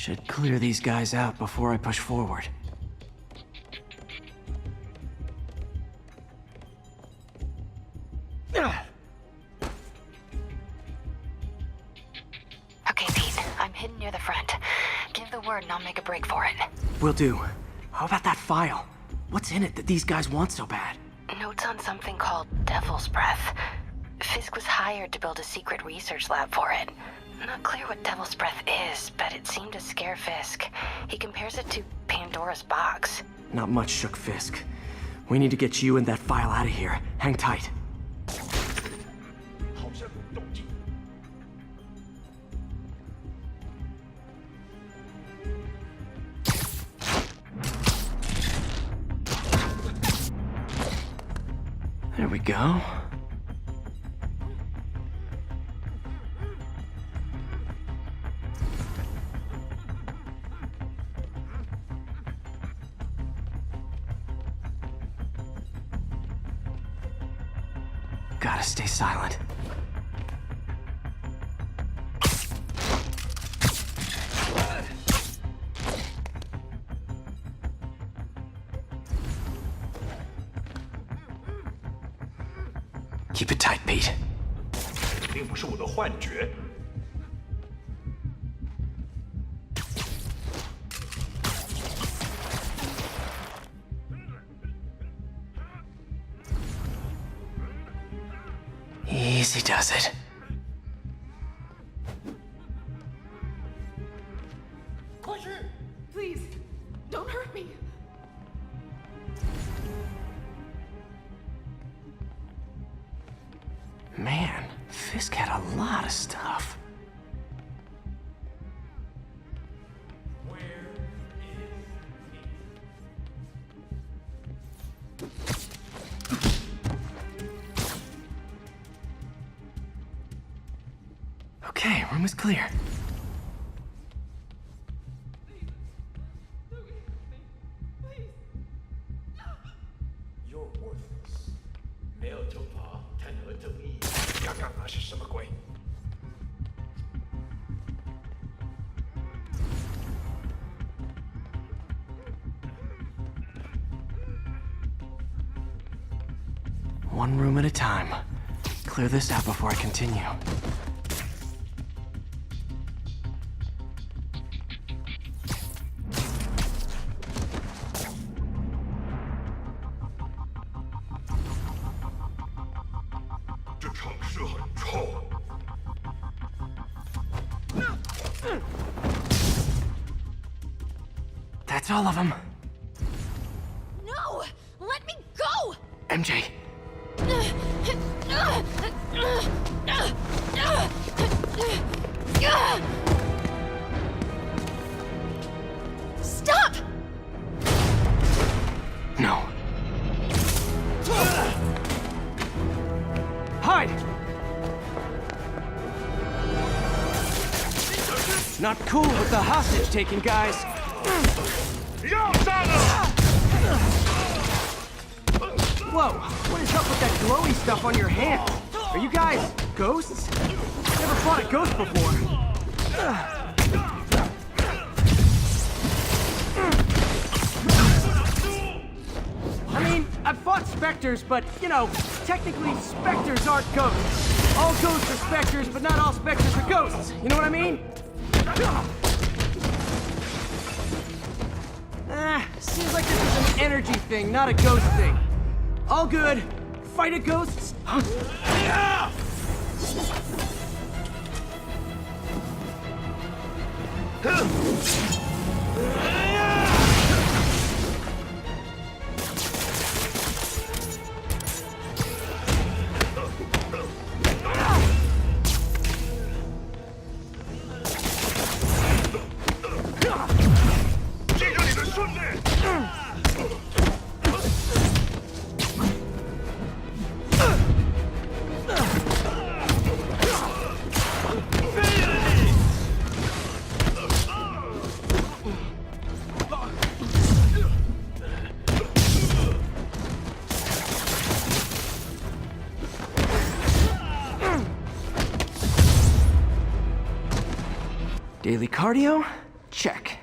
Should clear these guys out before I push forward. Okay, Pete. I'm hidden near the front. Give the word and I'll make a break for it. Will do. How about that file? What's in it that these guys want so bad? Notes on something called Devil's Breath. Fisk was hired to build a secret research lab for it. Not clear what Devil's Breath is, but it seemed to scare Fisk. He compares it to Pandora's box. Not much shook Fisk. We need to get you and that file out of here. Hang tight. There we go. Gotta stay silent. Keep it tight, Pete. 并不是我的幻觉。 Easy does it. Please, don't hurt me. Man, Fisk had a lot of stuff. Okay, room is clear. You're worthless. 没有头发，谈何正义？刚刚那是什么鬼？ One room at a time. Clear this out before I continue. That's all of them. No! Let me go! MJ. Stop! No. Hide! Not cool with the hostage taking, guys. 要杀了！ Whoa, what is up with that glowy stuff on your hand? Are you guys ghosts? Never fought a ghost before. I mean, I've fought specters, but, you know, technically specters aren't ghosts. All ghosts are specters, but not all specters are ghosts. You know what I mean? Seems like this is an energy thing, not a ghost thing. All good. Fight a ghosts. Daily cardio, Check.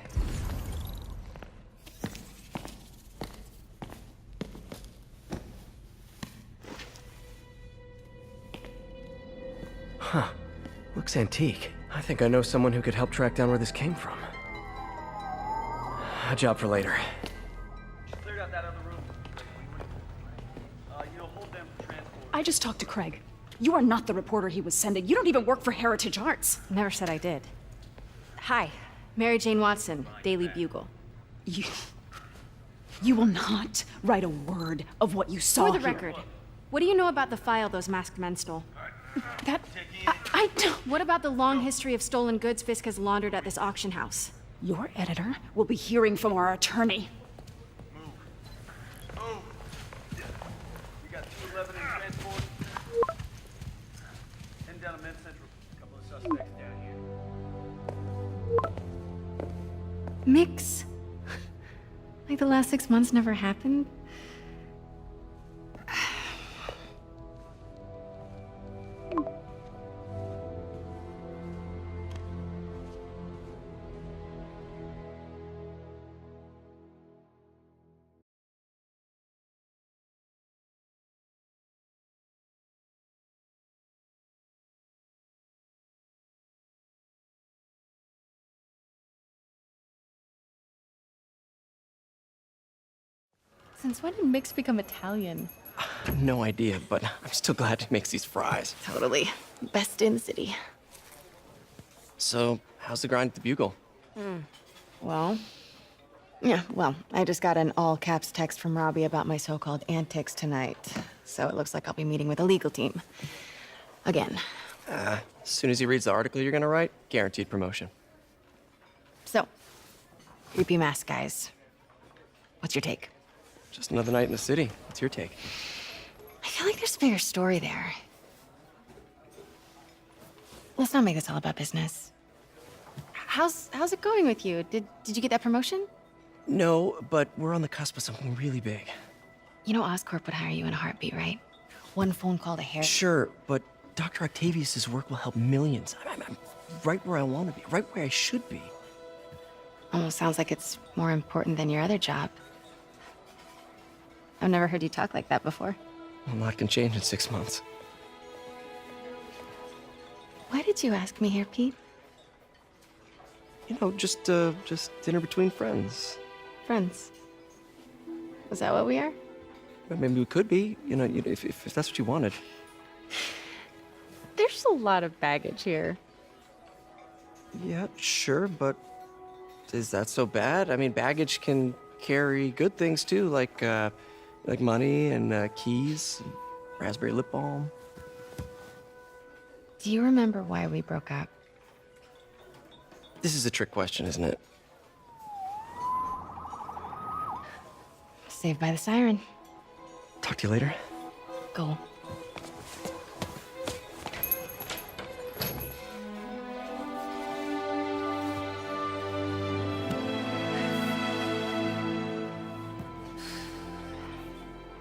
Huh. Looks antique. I think I know someone who could help track down where this came from. A job for later. Cleared out that other room. Hold them for transport. I just talked to Craig. You are not the reporter he was sending. You don't even work for Heritage Arts. Never said I did. Hi, Mary Jane Watson, Daily Bugle. You will not write a word of what you saw For the here. record, what do you know about the file those masked men stole? I don't... What about the long history of stolen goods Fisk has laundered at this auction house? Your editor will be hearing from our attorney. Move. We got 211 in transport. Heading down to Men's Central. A couple of suspects down here. Mix? Like the last 6 months never happened? Since when did Mix become Italian? No idea, but I'm still glad he makes these fries. Totally. Best in the city. So, how's the grind at the Bugle? Well, I just got an all-caps text from Robbie about my so-called antics tonight. So it looks like I'll be meeting with a legal team. Again. As soon as he reads the article you're gonna write, guaranteed promotion. So, creepy mask guys. What's your take? Just another night in the city. What's your take? I feel like there's a bigger story there. Let's not make this all about business. How's it going with you? Did you get that promotion? No, but we're on the cusp of something really big. You know Oscorp would hire you in a heartbeat, right? One phone call to Harry. Sure, but Dr. Octavius's work will help millions. I'm right where I want to be, right where I should be. Almost sounds like it's more important than your other job. I've never heard you talk like that before. A lot can change in 6 months. Why did you ask me here, Pete? You know, just dinner between friends. Friends. Is that what we are? Well, maybe we could be, if that's what you wanted. There's a lot of baggage here. Yeah, sure, but is that so bad? I mean, baggage can carry good things too, like money and keys, and raspberry lip balm. Do you remember why we broke up? This is a trick question, isn't it? Saved by the siren. Talk to you later. Go.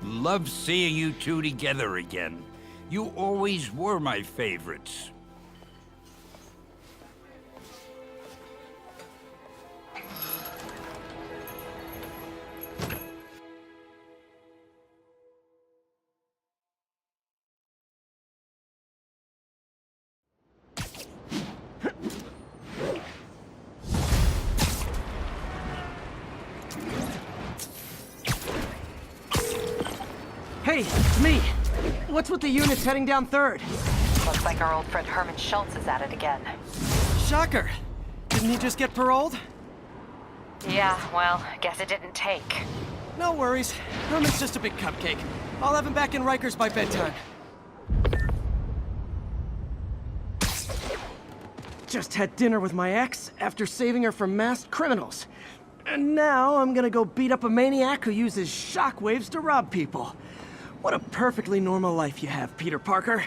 Love seeing you two together again. You always were my favorites. Hey, it's me. What's with the units heading down 3rd? Looks like our old friend Herman Schultz is at it again. Shocker. Didn't he just get paroled? Yeah, well, guess it didn't take. No worries. Herman's just a big cupcake. I'll have him back in Rikers by bedtime. Just had dinner with my ex after saving her from masked criminals. And now I'm gonna go beat up a maniac who uses shockwaves to rob people. What a perfectly normal life you have, Peter Parker.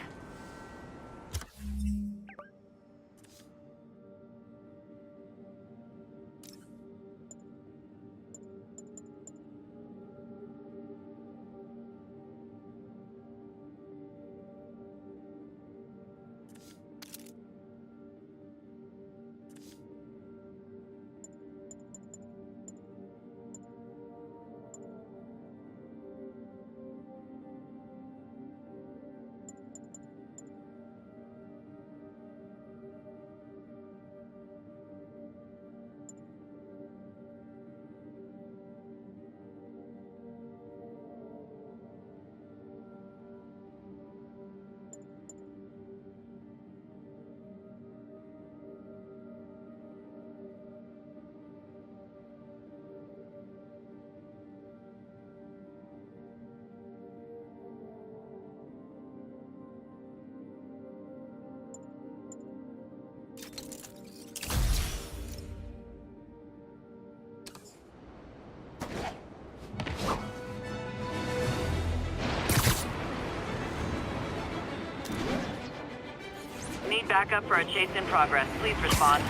backup for a chase in progress. Please respond.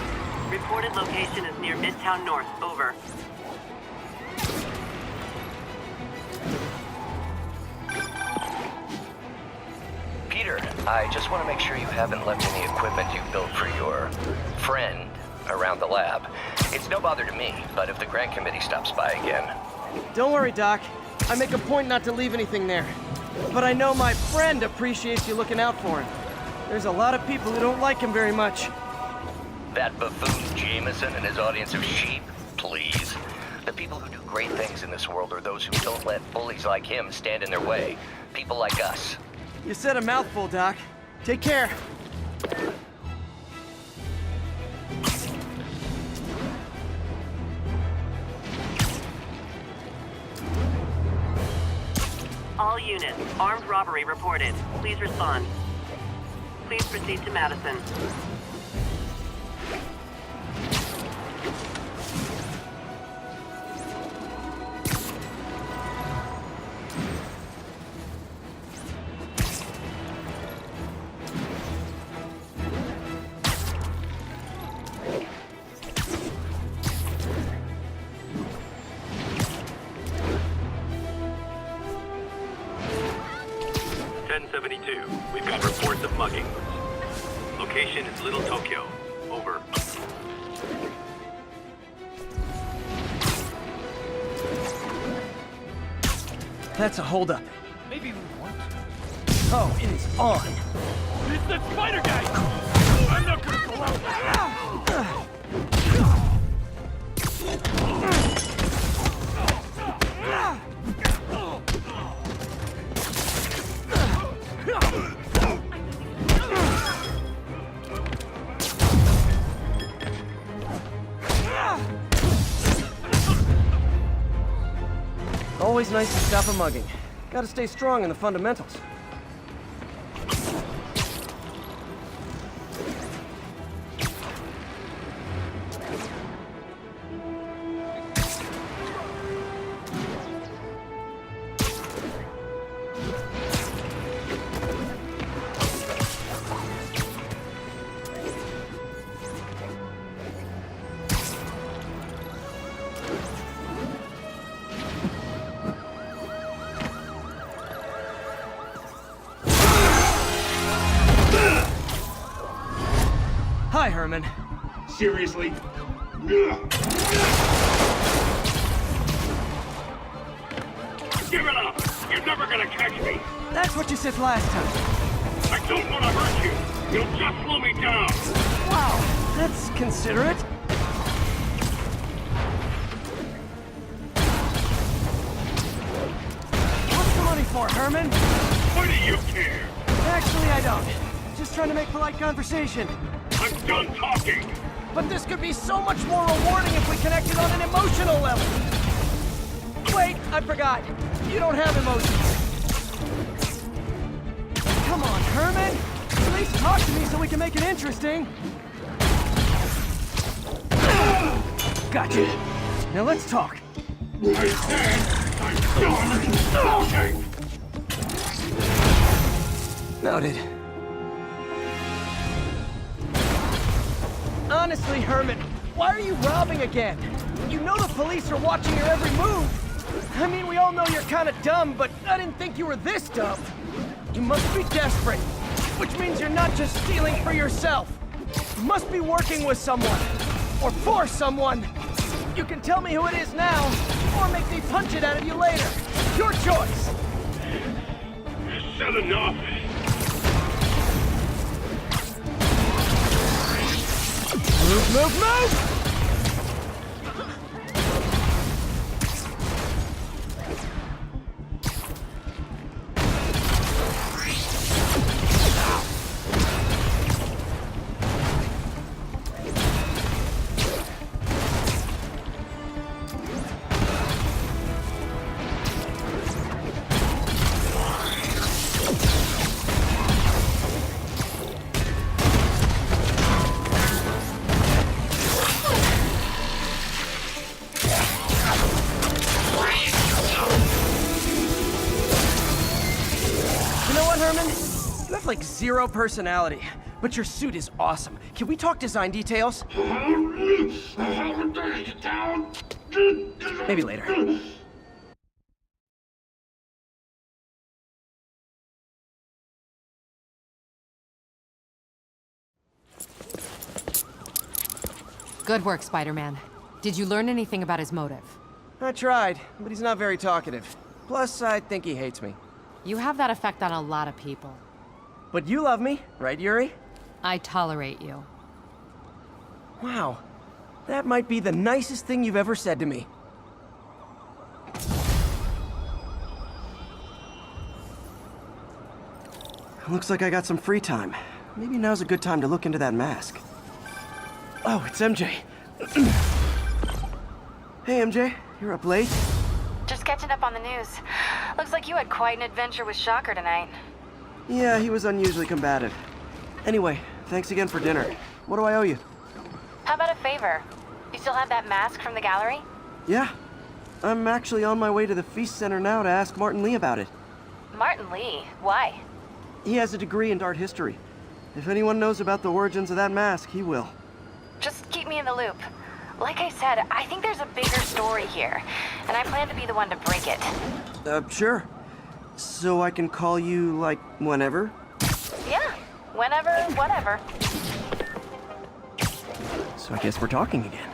Reported location is near Midtown North. Over. Peter, I just want to make sure you haven't left any equipment you've built for your friend around the lab. It's no bother to me, but if the grant committee stops by again... Don't worry, Doc. I make a point not to leave anything there. But I know my friend appreciates you looking out for him. There's a lot of people who don't like him very much. That buffoon Jameson and his audience of sheep? Please. The people who do great things in this world are those who don't let bullies like him stand in their way. People like us. You said a mouthful, Doc. Take care. All units, armed robbery reported. Please respond. Please proceed to Madison. We've got reports of mugging. Location is Little Tokyo. Over. That's a holdup. Maybe we want to. Oh, it is on. It's the spider guy! I'm not gonna go out! Always nice to stop a mugging. Gotta stay strong in the fundamentals. Hi, Herman. Seriously? Give it up! You're never gonna catch me! That's what you said last time. I don't want to hurt you! You'll just slow me down! Wow, that's considerate. What's the money for, Herman? Why do you care? Actually, I don't. Just trying to make polite conversation. I'm done talking! But this could be so much more rewarding if we connected on an emotional level. Wait, I forgot. You don't have emotions. Come on, Herman. At least talk to me so we can make it interesting. Gotcha. Now let's talk. I said I'm done talking! Noted. Honestly, Herman, why are you robbing again? You know the police are watching your every move. I mean, we all know you're kind of dumb, but I didn't think you were this dumb. You must be desperate, which means you're not just stealing for yourself. You must be working with someone, or for someone. You can tell me who it is now, or make me punch it out of you later. Your choice. Said enough! Move, move, move! You know what, Herman? You have like zero personality. but your suit is awesome. Can we talk design details? Maybe later. Good work, Spider-Man. Did you learn anything about his motive? I tried, but he's not very talkative. Plus, I think he hates me. You have that effect on a lot of people. But you love me, right, Yuri? I tolerate you. Wow. That might be the nicest thing you've ever said to me. Looks like I got some free time. Maybe now's a good time to look into that mask. Oh, it's MJ. Hey, MJ. You're up late? Just catching up on the news. Looks like you had quite an adventure with Shocker tonight. Yeah, he was unusually combative. Anyway, thanks again for dinner. What do I owe you? How about a favor? You still have that mask from the gallery? Yeah. I'm actually on my way to the Feast Center now to ask Martin Lee about it. Martin Lee? Why? He has a degree in art history. If anyone knows about the origins of that mask, he will. Just keep me in the loop. Like I said, I think there's a bigger story here, and I plan to be the one to break it. Sure. So I can call you, like, whenever? Yeah, whenever, whatever. So I guess we're talking again.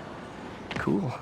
Cool.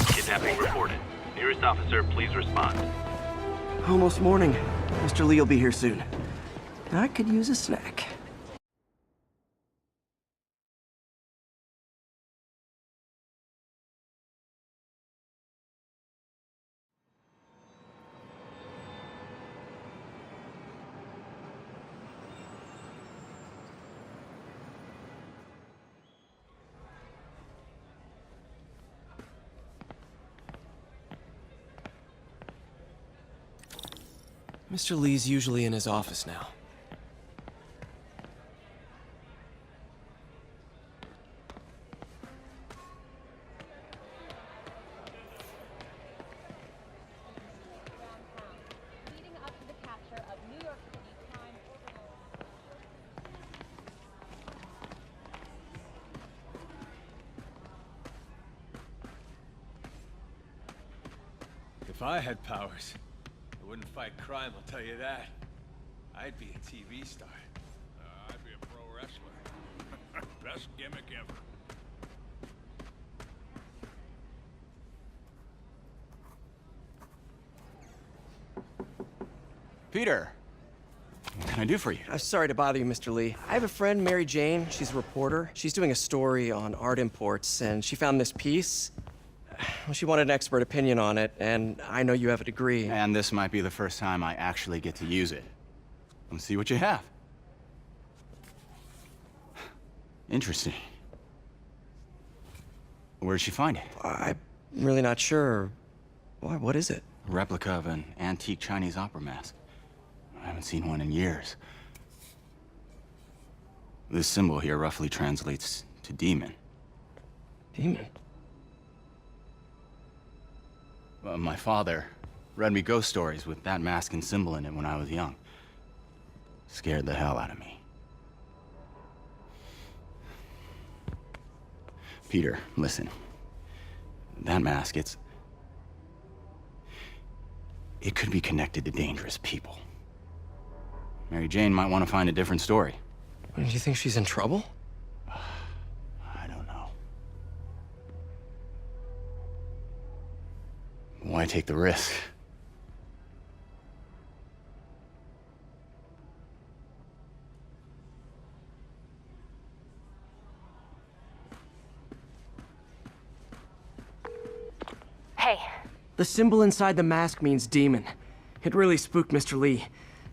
Kidnapping reported. Nearest officer, please respond. Almost morning. Mr. Lee will be here soon. I could use a snack. Mr. Lee's usually in his office now. If I had powers, I wouldn't fight crime, I'll tell you that. I'd be a TV star. I'd be a pro wrestler. Best gimmick ever. Peter, what can I do for you? Sorry to bother you, Mr. Lee. I have a friend, Mary Jane. She's a reporter. She's doing a story on art imports, and she found this piece. Well, she wanted an expert opinion on it, and I know you have a degree. And this might be the first time I actually get to use it. Let's see what you have. Interesting. Where did she find it? I'm really not sure. Why, what is it? A replica of an antique Chinese opera mask. I haven't seen one in years. This symbol here roughly translates to demon. Demon? My father Read me ghost stories with that mask and symbol in it when I was young. Scared the hell out of me. Peter, listen. That mask, it could be connected to dangerous people. Mary Jane might want to find a different story. Do you think she's in trouble? I don't know. Why take the risk? Hey. The symbol inside the mask means demon. It really spooked Mr. Lee.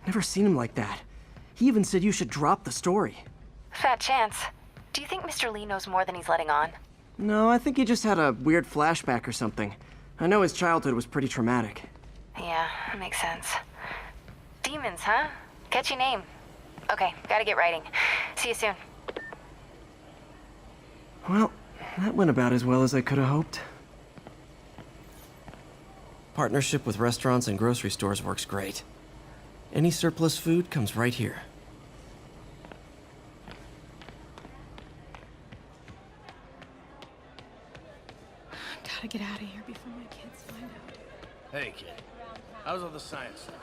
Never seen him like that. He even said you should drop the story. Fat chance. Do you think Mr. Lee knows more than he's letting on? No, I think he just had a weird flashback or something. I know his childhood was pretty traumatic. Yeah, makes sense. Demons, huh? Catchy name. Okay, gotta get writing. See you soon. Well, that went about as well as I could have hoped. Partnership with restaurants and grocery stores works great. Any surplus food comes right here. Gotta get out of here before my kids find out. Hey, kid. How's all the science stuff?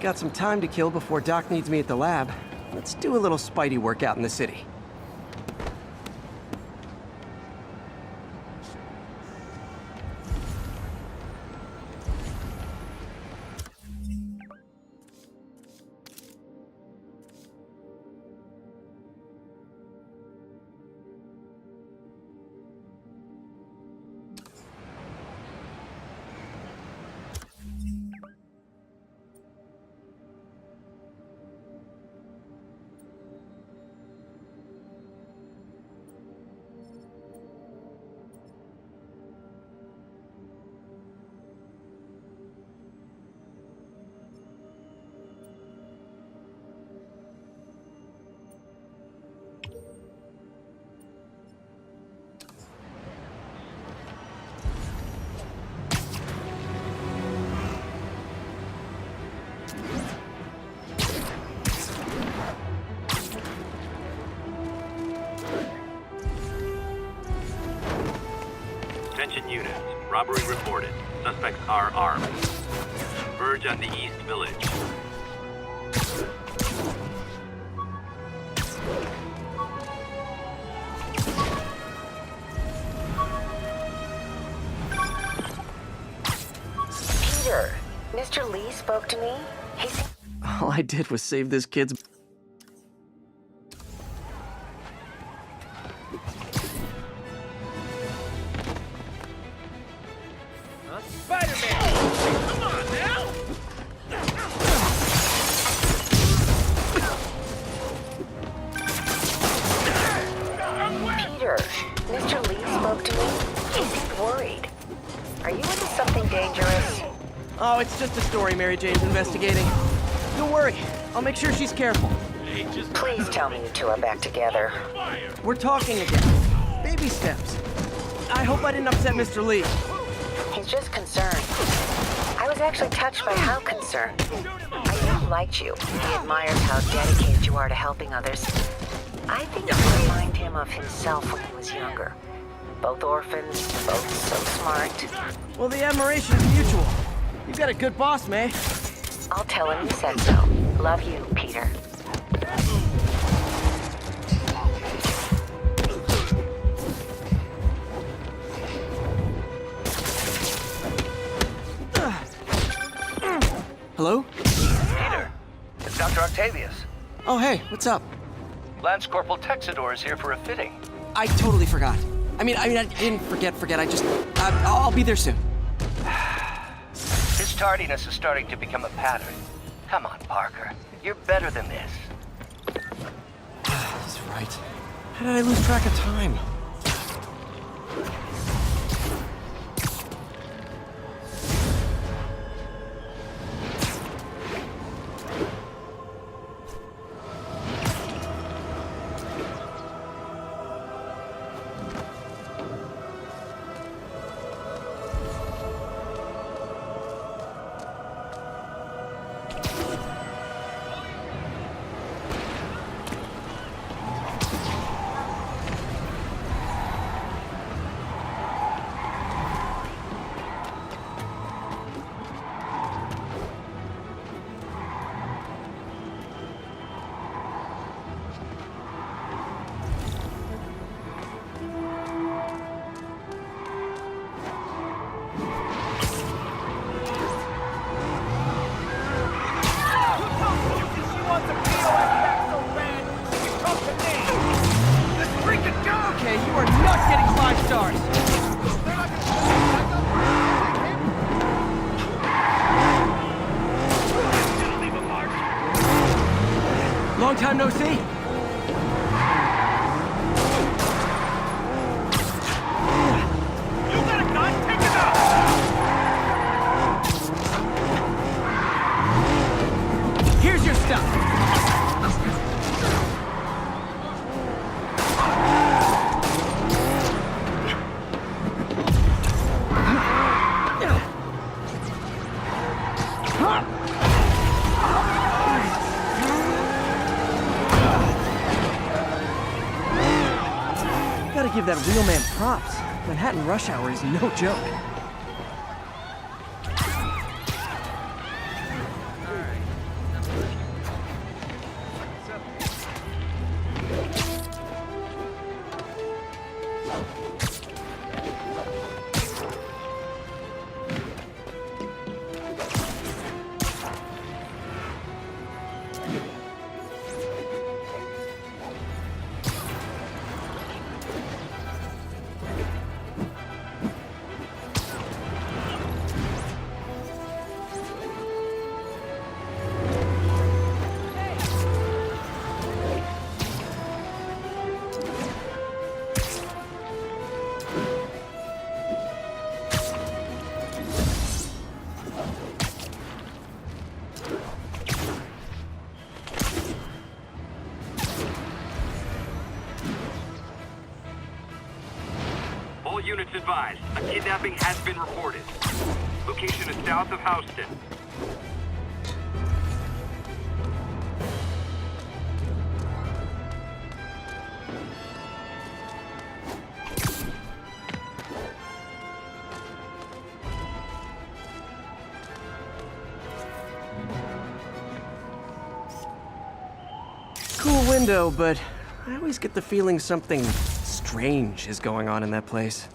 Got some time to kill before Doc needs me at the lab. Let's do a little Spidey workout in the city. Attention units. Robbery reported. Suspects are armed. Converge on the East Village. Peter, Mr. Lee spoke to me. All I did was save this kid's... Peter, Mr. Lee spoke to me. He seemed worried. Are you into something dangerous? Oh, it's just a story Mary Jane's investigating. Don't worry, I'll make sure she's careful. Please tell me you two are back together. We're talking again. Baby steps. I hope I didn't upset Mr. Lee. He's just concerned. I was actually touched by how concerned. I knew he liked you. He admires how dedicated you are to helping others. I think you remind him of himself when he was younger. Both orphans, both so smart. Well, the admiration is mutual. You've got a good boss, May. I'll tell him you said so. Love you, Peter. Hello? Peter, it's Dr. Octavius. Oh, hey, what's up? Lance Corporal Texador is here for a fitting. I totally forgot. I mean, I didn't forget. I'll be there soon. tardiness is starting to become a pattern. Come on, Parker. You're better than this. He's right. How did I lose track of time? Okay, you are not getting 5 stars! Long time no see. You got a gun? Take it out! Here's your stuff. Gotta give that real man props. Manhattan rush hour is no joke. All units advised. A kidnapping has been reported. Location is south of Houston. Cool window, but I always get the feeling something strange is going on in that place.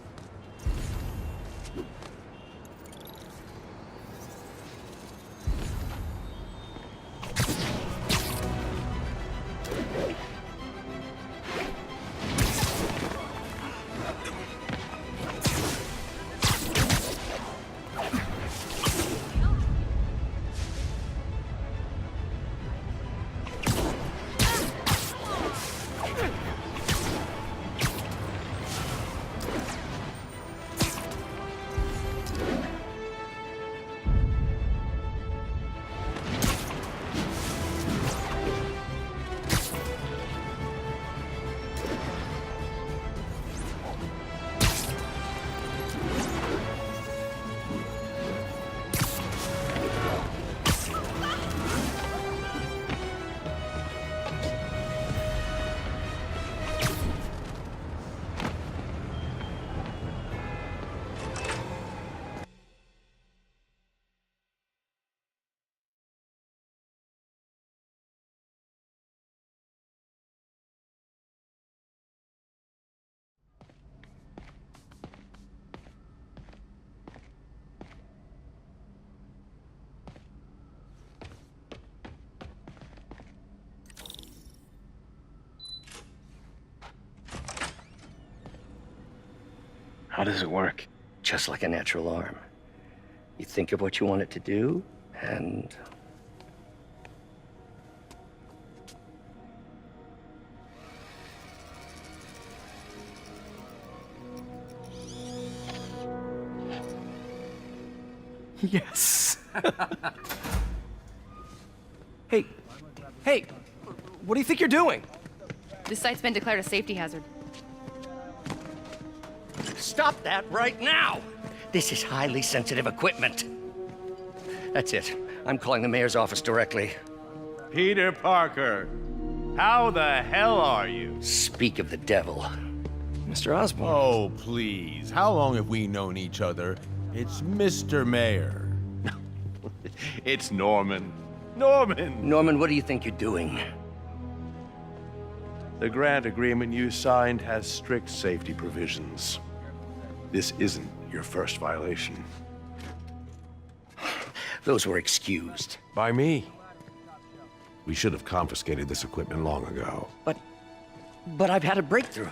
How does it work? Just like a natural arm. You think of what you want it to do, and... Yes. Hey, what do you think you're doing? This site's been declared a safety hazard. Stop that right now! This is highly sensitive equipment. That's it. I'm calling the mayor's office directly. Peter Parker, how the hell are you? Speak of the devil. Mr. Osborn. Oh, please. How long have we known each other? It's Mr. Mayor. It's Norman. Norman, what do you think you're doing? The grant agreement you signed has strict safety provisions. This isn't your first violation. Those were excused. By me. We should have confiscated this equipment long ago. But I've had a breakthrough.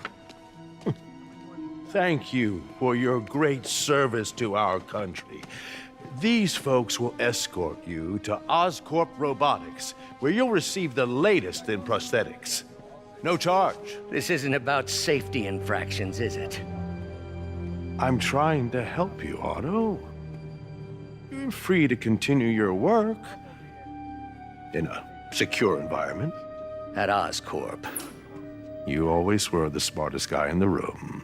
Thank you for your great service to our country. These folks will escort you to Oscorp Robotics, where you'll receive the latest in prosthetics. No charge. This isn't about safety infractions, is it? I'm trying to help you, Otto. You're free to continue your work in a secure environment. At Oscorp. You always were the smartest guy in the room.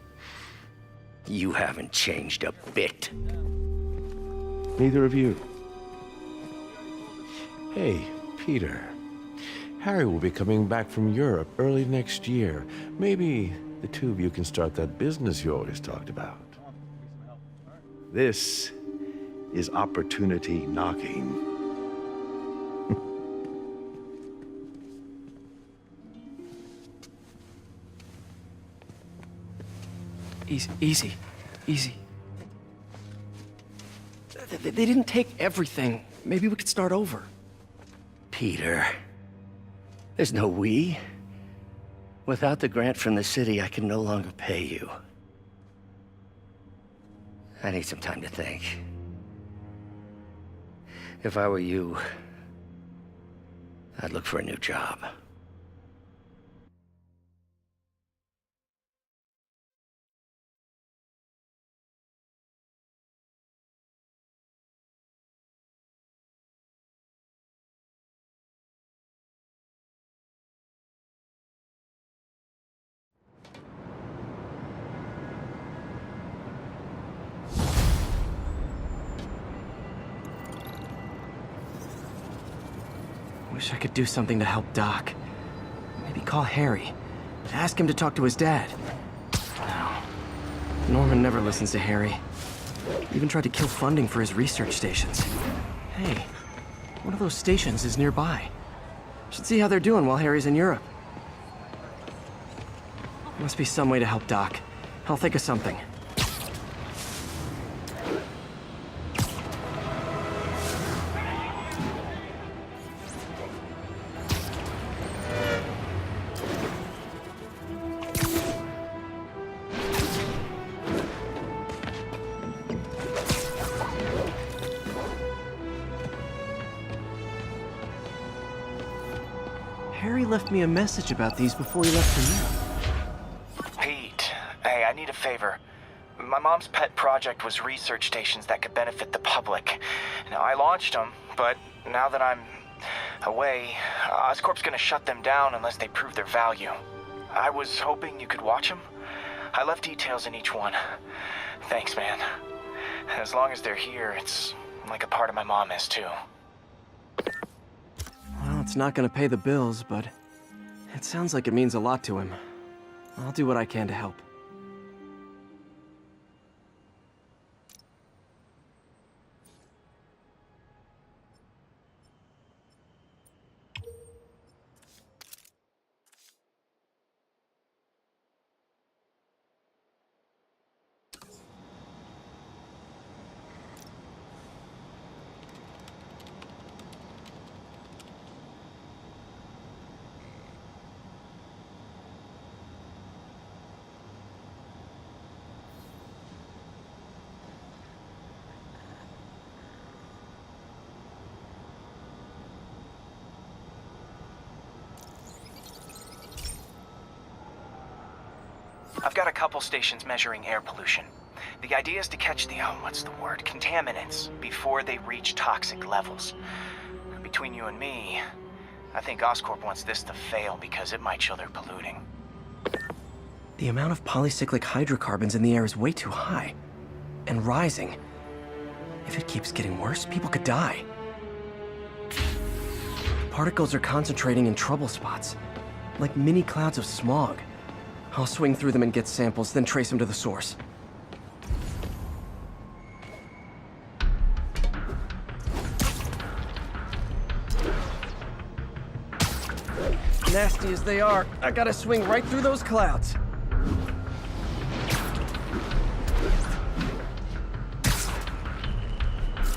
You haven't changed a bit. Neither of you. Hey, Peter. Harry will be coming back from Europe early next year. Maybe the two of you can start that business you always talked about. This is opportunity knocking. Easy. They didn't take everything. Maybe we could start over. Peter, there's no we. Without the grant from the city, I can no longer pay you. I need some time to think. If I were you, I'd look for a new job. Wish I could do something to help Doc. Maybe call Harry. Ask him to talk to his dad. No. Norman never listens to Harry. Even tried to kill funding for his research stations. Hey, one of those stations is nearby. Should see how they're doing while Harry's in Europe. Must be some way to help Doc. I'll think of something. Harry left me a message about these before he left for Europe. Pete, hey, I need a favor. My mom's pet project was research stations that could benefit the public. Now, I launched them, but now that I'm away, Oscorp's gonna shut them down unless they prove their value. I was hoping you could watch them. I left details in each one. Thanks, man. As long as they're here, it's like a part of my mom is, too. Well, it's not gonna pay the bills, but it sounds like it means a lot to him. I'll do what I can to help. I've got a couple stations measuring air pollution. The idea is to catch the, contaminants before they reach toxic levels. Between you and me, I think Oscorp wants this to fail because it might show they're polluting. The amount of polycyclic hydrocarbons in the air is way too high. And rising. If it keeps getting worse, people could die. Particles are concentrating in trouble spots, like mini clouds of smog. I'll swing through them and get samples, then trace them to the source. Nasty as they are, I gotta swing right through those clouds.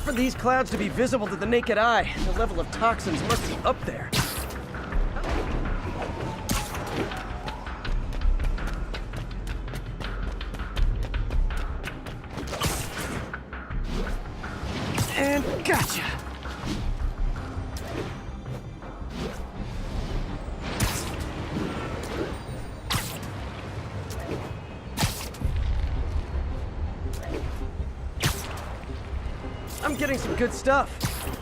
For these clouds to be visible to the naked eye, the level of toxins must be up there. And gotcha! I'm getting some good stuff.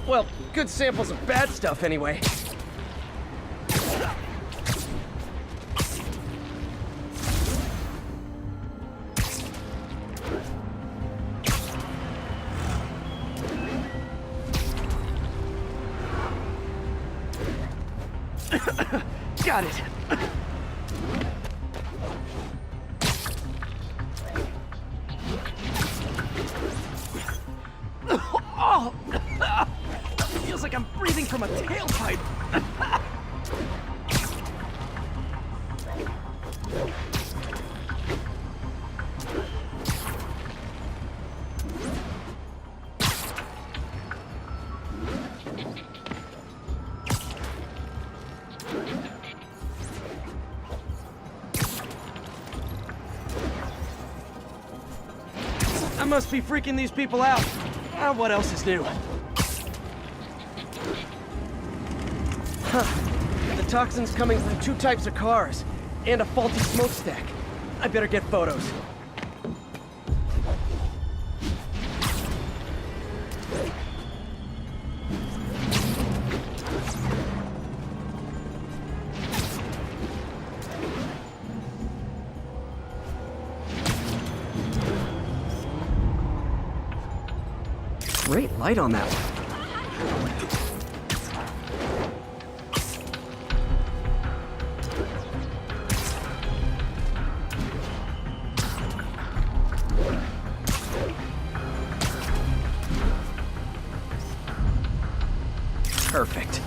Well, good samples of bad stuff, anyway. Got it. Oh! Feels like I'm breathing from a tailpipe. I must be freaking these people out. What else is new? Huh. The toxin's coming from two types of cars, and a faulty smokestack. I better get photos. Great light on that one. Perfect.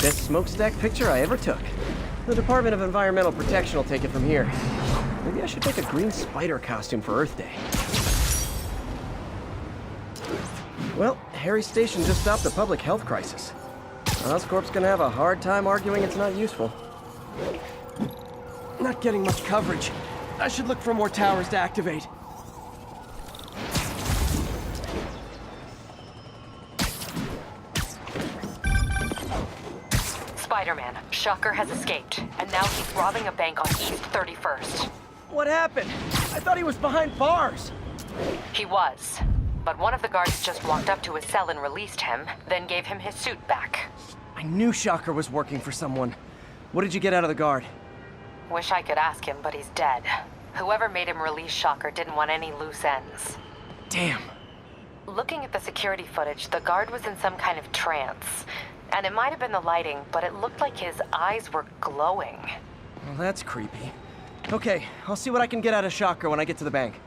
Best smokestack picture I ever took. The Department of Environmental Protection will take it from here. Maybe I should make a green spider costume for Earth Day. Well, Harry's station just stopped a public health crisis. Oscorp's gonna have a hard time arguing it's not useful. Not getting much coverage. I should look for more towers to activate. Spider-Man, Shocker has escaped, and now he's robbing a bank on East 31st. What happened? I thought he was behind bars. He was, but one of the guards just walked up to his cell and released him, then gave him his suit back. I knew Shocker was working for someone. What did you get out of the guard? Wish I could ask him, but he's dead. Whoever made him release Shocker didn't want any loose ends. Damn. Looking at the security footage, the guard was in some kind of trance. And it might have been the lighting, but it looked like his eyes were glowing. Well, that's creepy. Okay, I'll see what I can get out of Shocker when I get to the bank.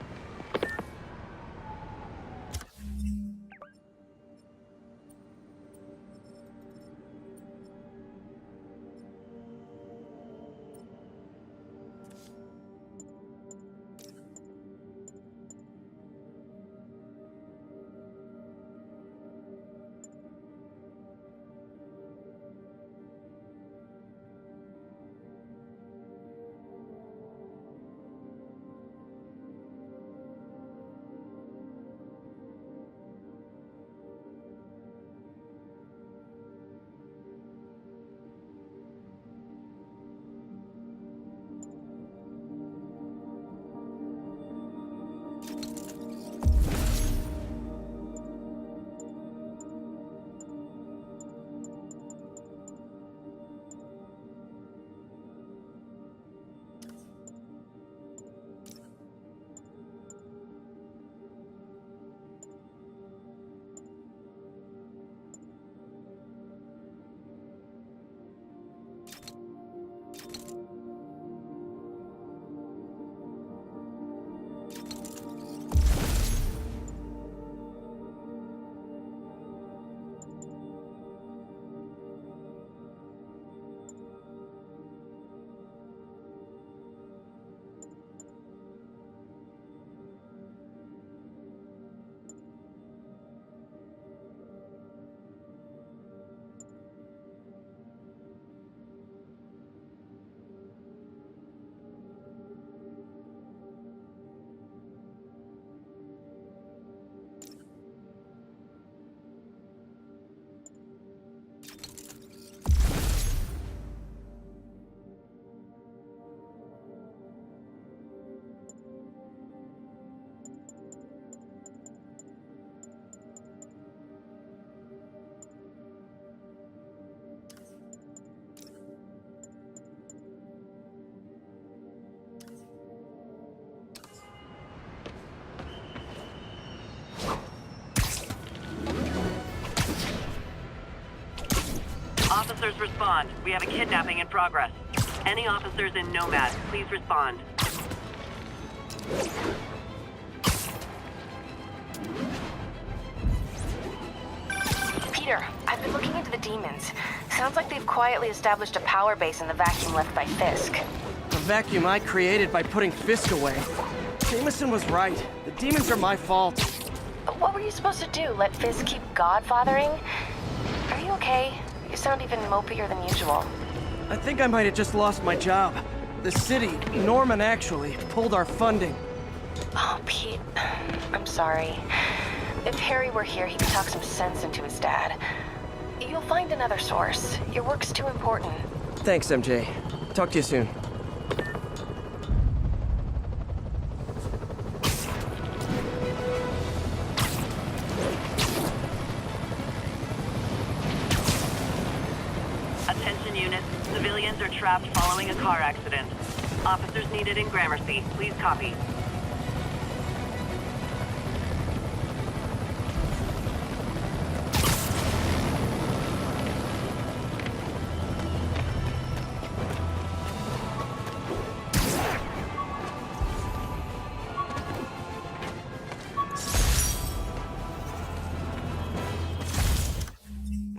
Officers respond. We have a kidnapping in progress. Any officers in Nomad, please respond. Peter, I've been looking into the demons. Sounds like they've quietly established a power base in the vacuum left by Fisk. A vacuum I created by putting Fisk away. Jameson was right. The demons are my fault. But what were you supposed to do? Let Fisk keep godfathering? Are you okay? You sound even mopier than usual. I think I might have just lost my job. The city, Norman actually, pulled our funding. Oh, Pete. I'm sorry. If Harry were here, he could talk some sense into his dad. You'll find another source. Your work's too important. Thanks, MJ. Talk to you soon. Attention units. Civilians are trapped following a car accident. Officers needed in Gramercy. Please copy.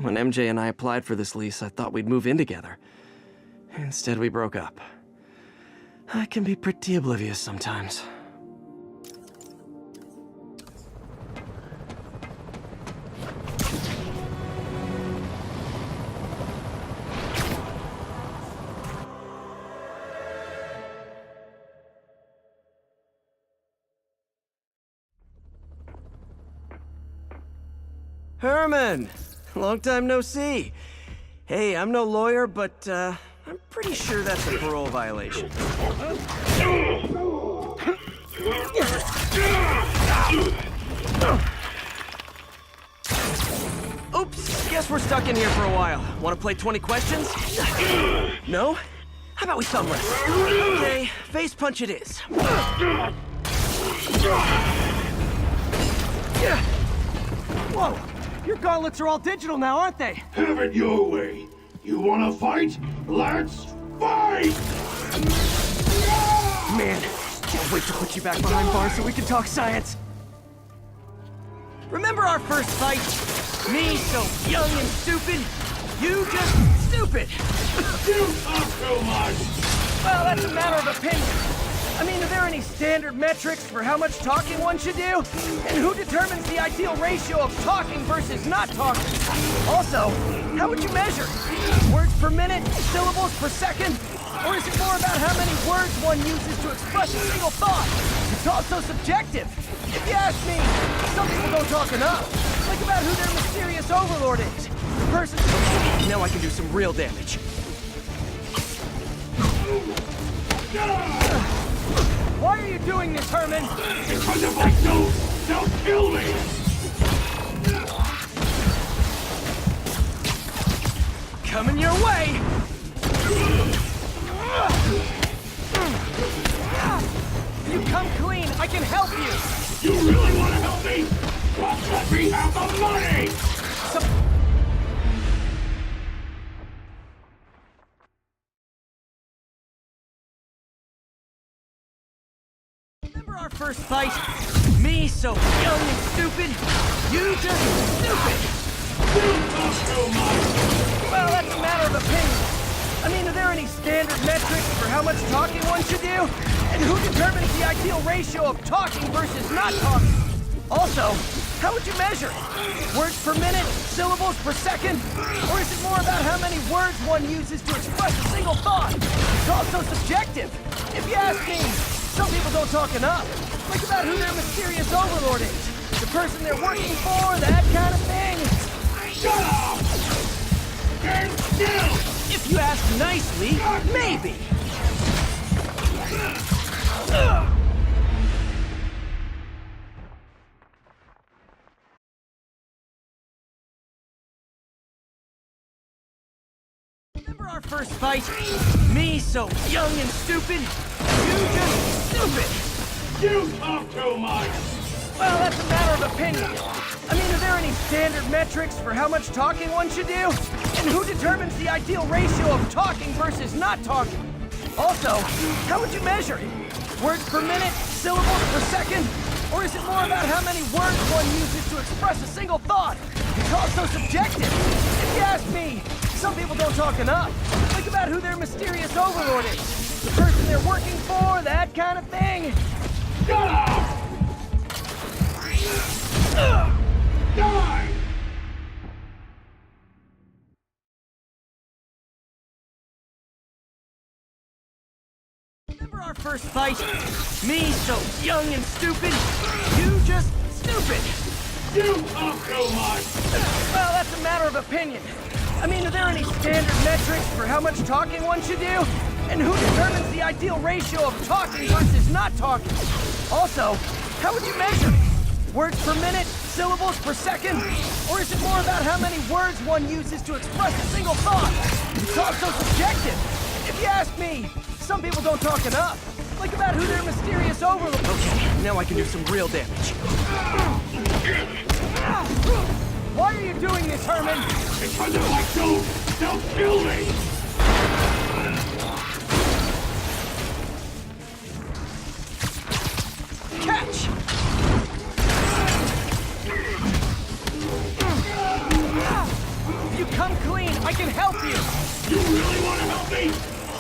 When MJ and I applied for this lease, I thought we'd move in together. Instead, we broke up. I can be pretty oblivious sometimes. Herman! Long time no see. Hey, I'm no lawyer, but I'm pretty sure that's a parole violation. Oops, guess we're stuck in here for a while. Want to play 20 questions? No? How about we thumb wrestle? Okay, face punch it is. Whoa! Your gauntlets are all digital now, aren't they? Have it your way. You wanna fight? Let's fight! Man, can't wait to put you back behind bars so we can talk science. Remember our first fight? Me so young and stupid, you just stupid. You talk too much! Well, that's a matter of opinion. I mean, are there any standard metrics for how much talking one should do? And who determines the ideal ratio of talking versus not talking? Also, how would you measure? Words per minute? Syllables per second? Or is it more about how many words one uses to express a single thought? It's also subjective. If you ask me, some people don't talk enough. Think about who their mysterious overlord is. The person... Now I can do some real damage. Why are you doing this, Herman? Because if I don't, they'll kill me! Coming your way! You come clean, I can help you! You really want to help me? Just let me have the money! Remember our first fight? Me so young and stupid, you just stupid! You talk too much! Well, that's a matter of opinion. I mean, are there any standard metrics for how much talking one should do? And who determines the ideal ratio of talking versus not talking? Also, how would you measure it? Words per minute? Syllables per second? Or is it more about how many words one uses to express a single thought? It's also subjective. If you ask me, some people don't talk enough. Think about who their mysterious overlord is. The person they're working for, that kind of thing. Shut up! Stand still! If you ask nicely, maybe. Remember our first fight? Me so young and stupid, you just stupid! You talk too much! Well, that's a matter of opinion. I mean, are there any standard metrics for how much talking one should do? And who determines the ideal ratio of talking versus not talking? Also, how would you measure it? Words per minute, syllables per second? Or is it more about how many words one uses to express a single thought? It's all so subjective. If you ask me, some people don't talk enough. Think about who their mysterious overlord is. The person they're working for, that kind of thing. Die! Remember our first fight? Me so young and stupid. You just stupid. You talk too much! Well, that's a matter of opinion. I mean, are there any standard metrics for how much talking one should do? And who determines the ideal ratio of talking versus not talking? Also, how would you measure it? Words per minute, syllables per second? Or is it more about how many words one uses to express a single thought? It's all so subjective. If you ask me, some people don't talk enough. Think about who their mysterious overlord... Okay, now I can do some real damage. Why are you doing this, Herman? Because if I don't, they'll kill me! Catch! If you come clean, I can help you! You really want to help me?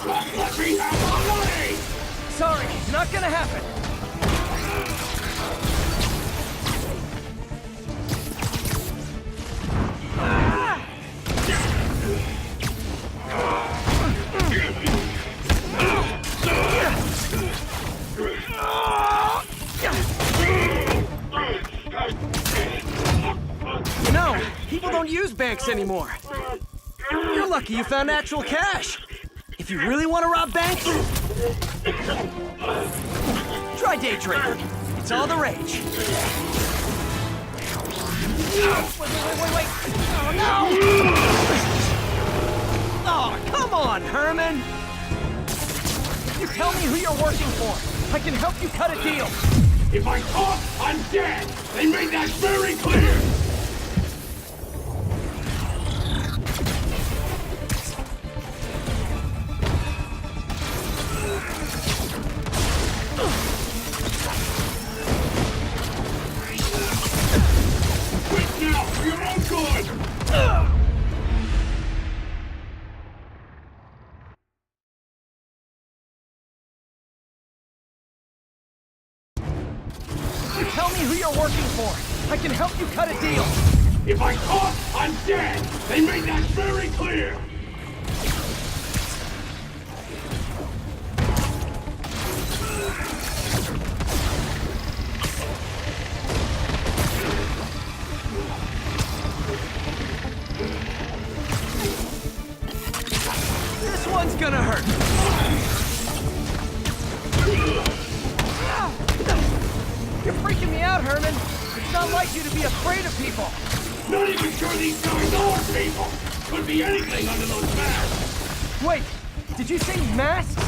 Just let me have my money! Sorry, not gonna happen. No, people don't use banks anymore. You're lucky you found actual cash. If you really want to rob banks, try day trading. It's all the rage. Wait. Oh, no! Oh, come on, Herman! If you tell me who you're working for, I can help you cut a deal. If I talk, I'm dead! They made that very clear! Tell me who you're working for. I can help you cut a deal. If I talk, I'm dead! They made that very clear! This one's gonna hurt. You're freaking me out, Herman. It's not like you to be afraid of people. Not even sure these guys are people! Could be anything under those masks! Wait, did you say masks?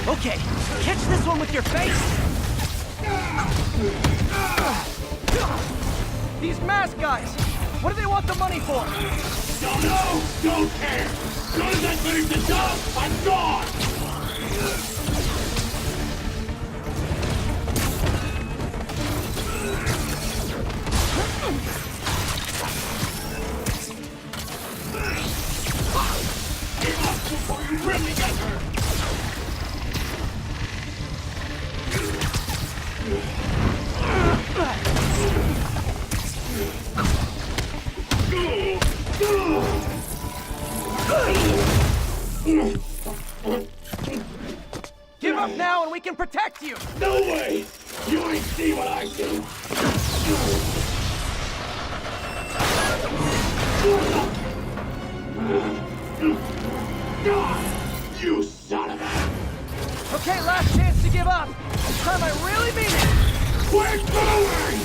Okay, catch this one with your face! These mask guys! What do they want the money for? Don't know! Don't care! As soon as I finish the job, I'm gone! Give up before you really get hurt! Give up now and we can protect you! No way! You ain't see what I do! You son of a... Okay, last chance to give up. This time I really mean it! We're going!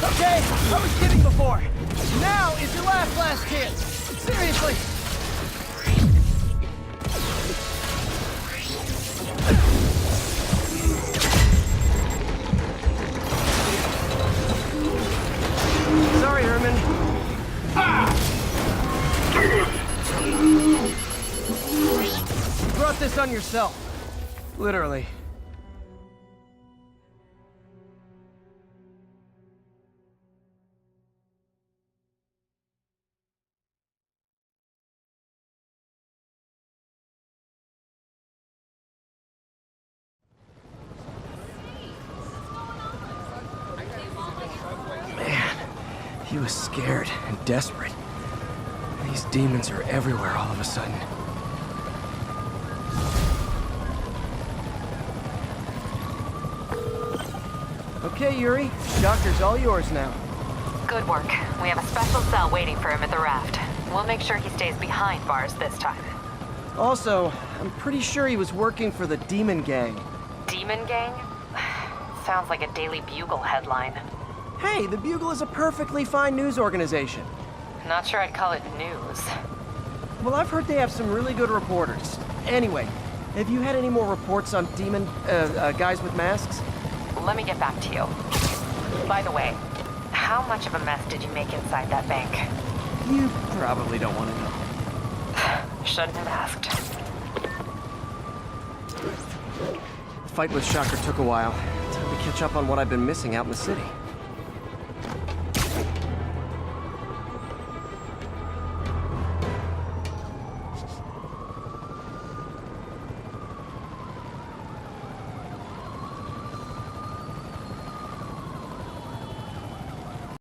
Okay, I was kidding before. Now is your last chance. Seriously. Sorry, Herman. You brought this on yourself. Literally. He was scared and desperate. These demons are everywhere all of a sudden. Okay, Yuri. Doctor's all yours now. Good work. We have a special cell waiting for him at the raft. We'll make sure he stays behind bars this time. Also, I'm pretty sure he was working for the Demon Gang. Demon Gang? Sounds like a Daily Bugle headline. Hey, the Bugle is a perfectly fine news organization. Not sure I'd call it news. Well, I've heard they have some really good reporters. Anyway, have you had any more reports on guys with masks? Let me get back to you. By the way, how much of a mess did you make inside that bank? You probably don't want to know. Shouldn't have asked. The fight with Shocker took a while. Time to catch up on what I've been missing out in the city.